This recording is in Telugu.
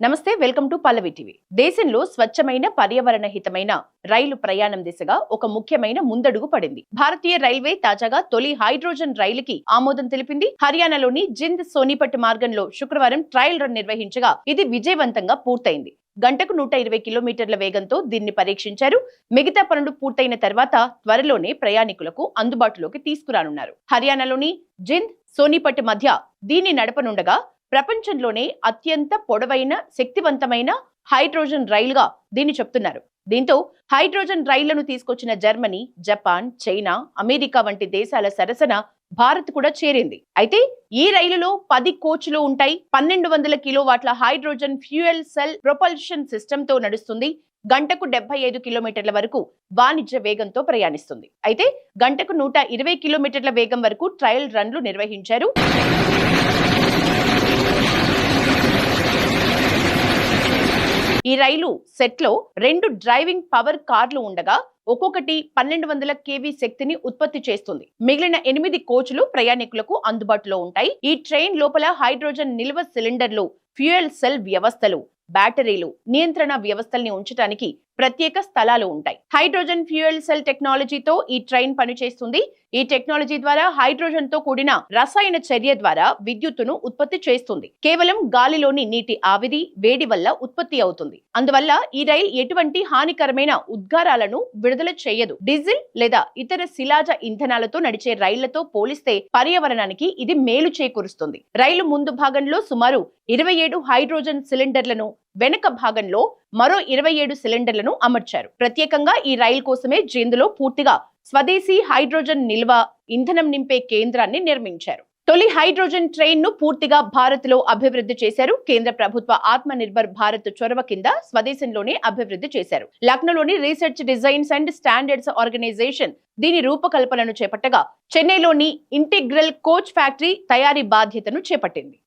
నమస్తే, వెల్కమ్ టు పల్లవి టీవీ. దేశంలో స్వచ్ఛమైన పర్యావరణ హితమైన రైలు ప్రయాణం దిశగా ఒక ముఖ్యమైన ముందడుగు పడింది. భారతీయ రైల్వే తాజాగా తొలి హైడ్రోజన్ రైలుకి ఆమోదం తెలిపింది. హర్యానాలోని జింద్ సోనిపట్ మార్గంలో శుక్రవారం ట్రయల్ రన్ నిర్వహించగా ఇది విజయవంతంగా పూర్తయింది. గంటకు 120 కిలోమీటర్ల వేగంతో దీన్ని పరీక్షించారు. మిగతా పనులు పూర్తయిన తర్వాత త్వరలోనే ప్రయాణికులకు అందుబాటులోకి తీసుకురానున్నారు. హర్యానాలోని జింద్ సోనిపట్ మధ్య దీన్ని నడపనుండగా ప్రపంచంలోనే అత్యంత పొడవైన శక్తివంతమైన హైడ్రోజన్ రైలుగా దీన్ని చెప్తున్నారు. దీంతో హైడ్రోజన్ రైళ్లను తీసుకొచ్చిన జర్మనీ, జపాన్, చైనా, అమెరికా వంటి దేశాల సరసన భారత్ కూడా చేరింది. అయితే ఈ రైలులో 10 కోచ్లు ఉంటాయి. 1200 కిలోవాట్ల hydrogen fuel cell propulsion system తో నడుస్తుంది. గంటకు 75 కిలోమీటర్ల వరకు వాణిజ్య వేగంతో ప్రయాణిస్తుంది. అయితే గంటకు 120 కిలోమీటర్ల వేగం వరకు ట్రయల్ రన్లు నిర్వహించారు. ఈ రైలు సెట్ లో 2 డ్రైవింగ్ పవర్ కార్లు ఉండగా ఒక్కొక్కటి 1200 kV శక్తిని ఉత్పత్తి చేస్తుంది. మిగిలిన 8 కోచ్లు ప్రయాణికులకు అందుబాటులో ఉంటాయి. ఈ ట్రైన్ లోపల హైడ్రోజన్ నిల్వ సిలిండర్లు, ఫ్యూయల్ సెల్ వ్యవస్థలు, బ్యాటరీలు, నియంత్రణ వ్యవస్థల్ని ఉంచడానికి ప్రత్యేక స్థలాలు ఉంటాయి. హైడ్రోజన్ ఫ్యూయల్ సెల్ టెక్నాలజీతో ఈ ట్రైన్ పనిచేస్తుంది. ఈ టెక్నాలజీ ద్వారా హైడ్రోజన్ తో కూడిన రసాయన చర్య ద్వారా విద్యుత్తును ఉత్పత్తి చేస్తుంది. కేవలం గాలిలోని నీటి ఆవిరి, వేడి వల్ల ఉత్పత్తి అవుతుంది. అందువల్ల ఈ రైలు ఎటువంటి హానికరమైన ఉద్గారాలను విడుదల చేయదు. డీజిల్ లేదా ఇతర శిలాజ ఇంధనాలతో నడిచే రైళ్లతో పోలిస్తే పర్యావరణానికి ఇది మేలు చేకూరుస్తుంది. రైలు ముందు భాగంలో సుమారు 27 హైడ్రోజన్ సిలిండర్లను, వెనుక భాగంలో మరో 27 సిలిండర్లను అమర్చారు. ప్రత్యేకంగా ఈ రైలు కోసమే జింద్లో పూర్తిగా స్వదేశీ హైడ్రోజన్ నిల్వ ఇంధనం నింపే కేంద్రాన్ని నిర్మించారు. తొలి హైడ్రోజన్ ట్రైన్ ను పూర్తిగా భారత్ లో అభివృద్ధి చేశారు. కేంద్ర ప్రభుత్వ ఆత్మ నిర్భర్ భారత్ చొరవ కింద స్వదేశంలోనే అభివృద్ధి చేశారు. లక్నోలోని research designs and standards organisation దీని రూపకల్పనను చేపట్టగా చెన్నైలోని ఇంటిగ్రల్ కోచ్ ఫ్యాక్టరీ తయారీ బాధ్యతను చేపట్టింది.